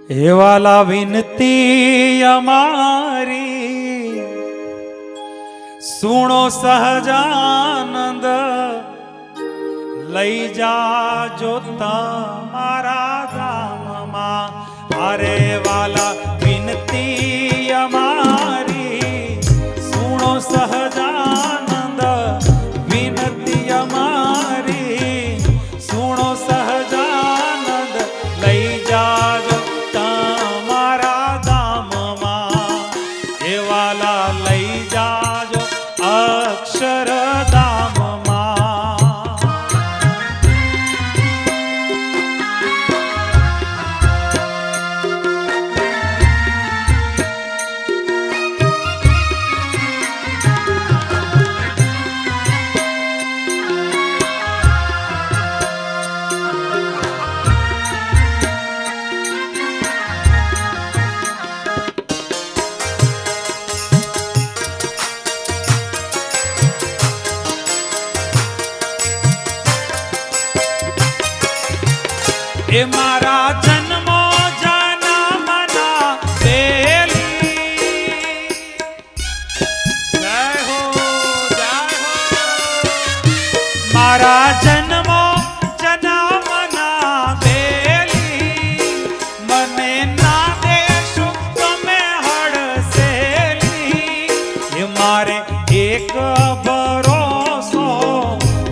હે વાલા વિનતી અમારી સુણો સહજાનંદ લઈ જાજો તમારા ધામમાં અરે વાલા વિનતી અમારી સુણો સહજાનંદ વિનતી અમારી સુણો સહજાનંદ લઈ જાજો તમારા ધામમાં એ વાલા લઈ જાજો અક્ષરધામમાં એ મારા જન્મો જન્મના બેલી જય હો મારા જન્મો જન્મના બેલી મને ના દેશો તમે હડસેલી એ મારે એક ભરોસો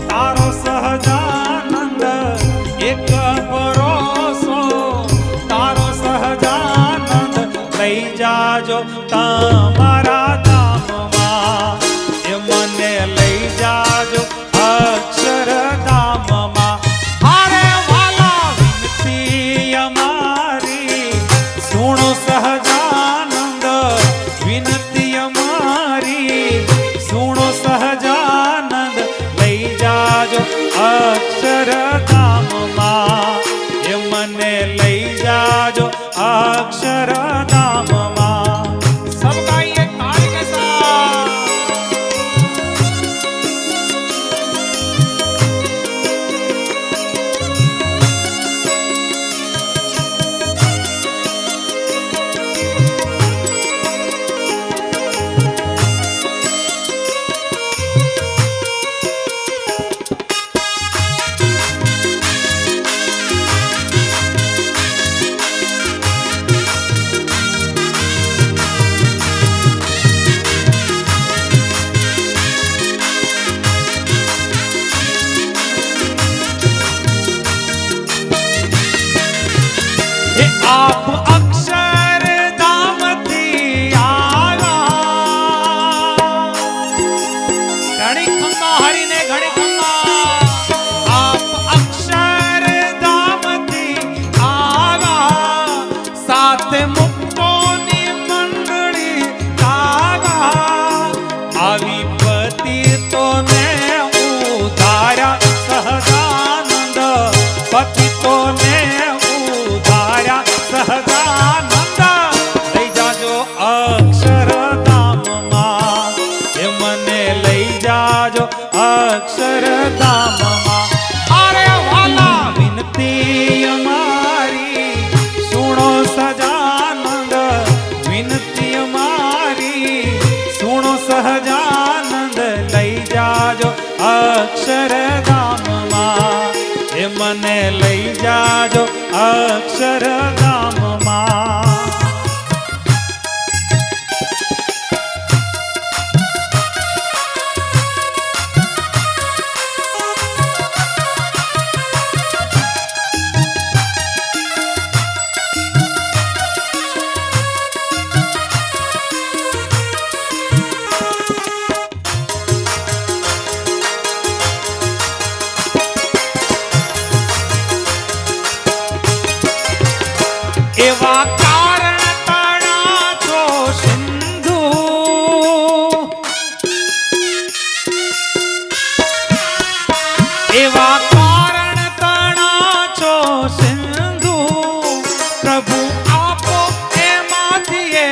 તારો સહજાનંદ એક લઈ જાજો તમારા ધામમાં એ મને લઈ જાજો અક્ષરધામમાં અરે વાલા વિનતી અમારી સુણો સહજાનંદ વિનતી અમારી સુણો સહજાનંદ લઈ જાજો અક્ષરધામમાં એ મને લઈ જાજો અક્ષરધામમાં सब गाइए ताली के साथ आप अक्षरधाम थी आया घड़ी खम्मा हरि ने घड़ी खम्मा आप अक्षरधाम थी आया साथ मुक्तोनी मंडली आया आवी पति तो ने उधारा सहजानंद पति तो ने સહજાનંદ લઈ જાજો અક્ષરધામમાં એ મને લઈ જાજો અક્ષરધામમાં અરે વાલા વિનતી અમારી સુણો સહજાનંદ વિનતી અમારી સુણો સહજાનંદ લઈ જાજો અક્ષરધામમાં એ મને લઈ જાજો અક્ષરધામમાં એવા કારણ તણા છો સિંધુ એવા કારણ તણા છો સિંધુ પ્રભુ આપો એમાંથી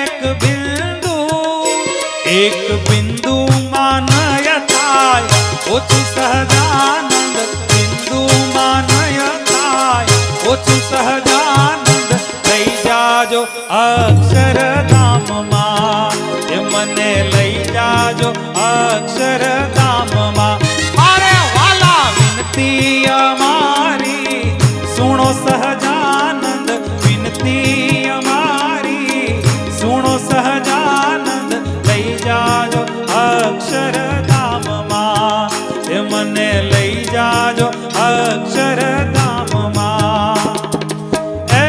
એક બિંદુ માનય થાય ઓછું સહજાનંદ બિંદુ માનય થાય ઓછું સહજાનંદ લઈ જા જાજો અક્ષરધામમાં, એ મને લઈ જાજો અક્ષરધામમાં. અરે વાલા વિનતી અમારી સુણો સહજાનંદ, વિનતી અમારી સુણો સહજાનંદ, લઈ જાજો અક્ષરધામમાં, એ મને લઈ જાજો અક્ષરધામમાં. એ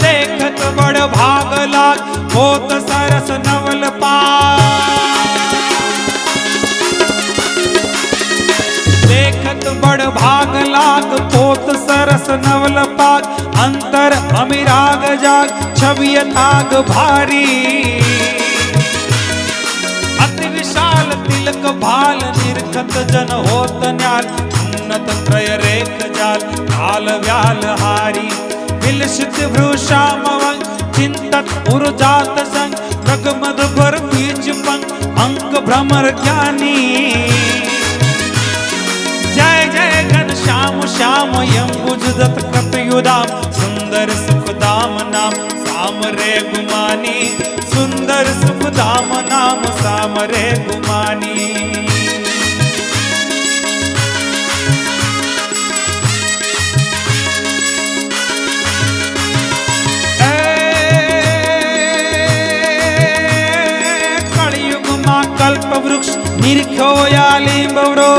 દેખત બડ ભાગ લાગ હોત સરસ નવલ દેખત બડ ભાગ લાગ પોત સરસ નવલ પાગ, અંતર અમિરાગ જાગ છબિય થાગ ભારી. અતિ વિશાલ તિલક ભાલ નિરખત જન હોત ન્યાલ, ઉન્નત ત્રય રેખ જાલ કાલ વ્યાલ હારી. વિલસિત ભૃષામવંગ ચિંતત ઉર્જાત સંગ, પ્રગમદ ભર બીજ પંગ અંક ભ્રમર જ્ઞાની. जय जय घन श्याम श्याम यम्बुज दत्त कृतयुदाम, सुंदर सुखदाम नाम साम रे गुमानी, सुंदर सुखदाम नाम साम रे गुमानी. कलयुग मा कल्प वृक्ष निरख्यो या लिंब वृक्ष,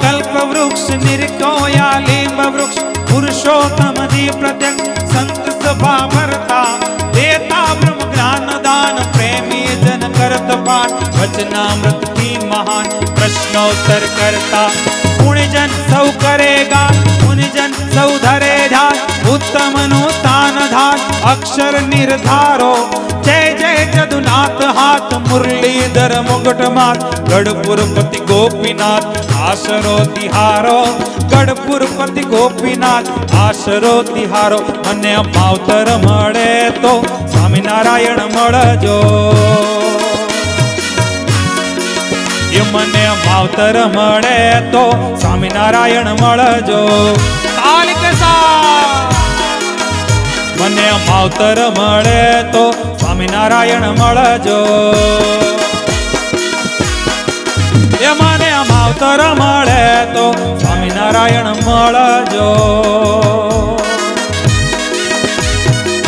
कल्प वृक्ष निरकोया लिंब वृक्ष, पुरुषोत्तम दी प्रत्यक्ष संत सभा भरता, देता ब्रह्म ज्ञान दान प्रेमी जन करत पाठ, वचनामृत की महान प्रश्नोत्तर करता. पुण्यजन सौ करेगा पुण्यजन सौ धरे ध्यान, उत्तम नु तान धान अक्षर निर्धारो. जय जय जदुनाथ हाथ मुरलीधर मुकुट मात, गढ़पुरपति गोपीनाथ आशरो तिहारो, गढ़पुरपति गोपीनाथ आशरो तिहारो. મને માવતર મળે તો સ્વામિનારાયણ મળજો, એ મને માવતર મળે તો સ્વામિનારાયણ મળજો. તાલિક સા મને માવતર મળે તો સ્વામિનારાયણ મળજો, એ મને માવતર મળે તો સ્વામિનારાયણ મળજો.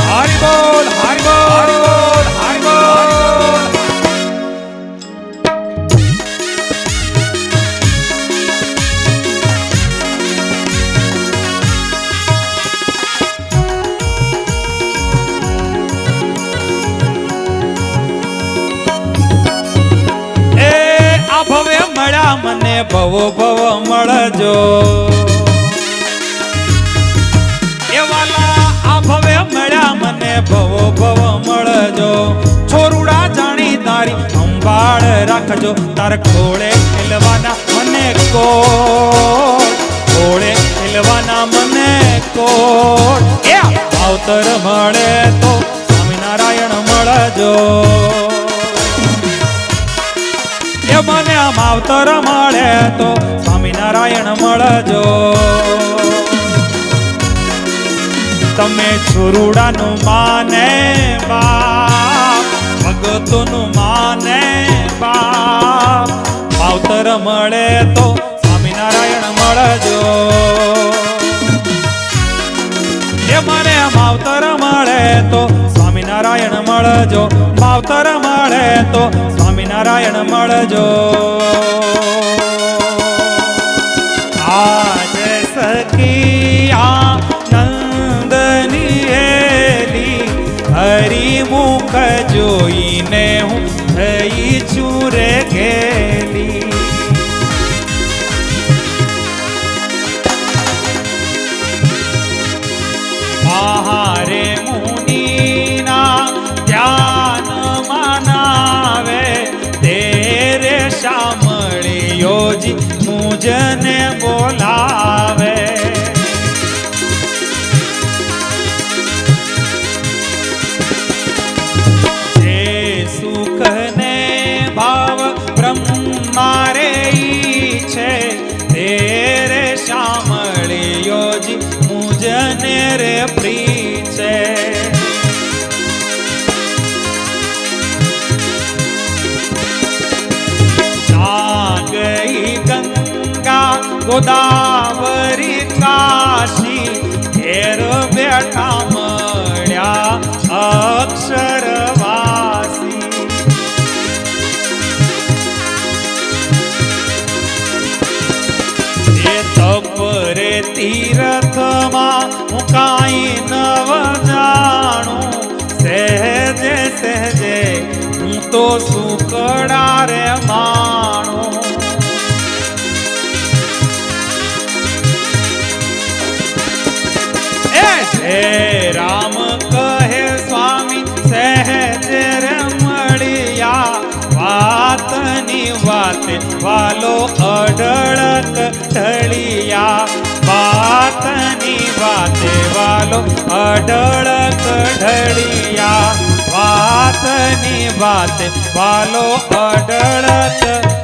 હરિ બોલ હરિ બોલ હરિ બોલ. ભવે મળ્યા મને ભવો ભવ મળજો, એ વાલા આ ભવે મળ્યા મને ભવો ભવ મળજો. છોરુડા જાણી તારી સંભાળ રાખજો, તાર ખોળે ખેલવાના મને કોટ, ખોળે ખેલવાના મને કોટ. એ માવતર મળે તો સ્વામિનારાયણ મળજો, એ મને માવતર મળે તો સ્વામિનારાયણ મળજો. તમે છુરુડાનું માને બાપ, ભગતોનું માને બાપ, માવતર મળે તો સ્વામિનારાયણ મળજો, એ મને માવતર મળે તો સ્વામિનારાયણ મળજો, માવતર મળે તો સ્વામિનારાયણ મળજો. આજ સખિયા નંદની હેલી, હરિમુખ જોઈને હું થઈ છું રે ઘેલી. આહારે મુનિના ધ્યાન માનાવે, તેરે શામળિયોજી મુજને બોલાવે. જે સુખને ભાવ બ્રહ્મારે ગોદાવરી કાશી ઘેર બેઠા મળ્યા અક્ષરવાસી. એ તપરે તીર્થમાં હું કાંઈ નવ જાણું, સહેજે સહેજે હું તો સુકડા રે માણું. હે રામ કહે સ્વામી સહેજે રે મળ્યા, વાતની વાતે વાલો અઢળક ઢળિયા. વાતની વાતે વાલો અઢળક ઢળિયા. વાતની વાતે વાલો અઢળક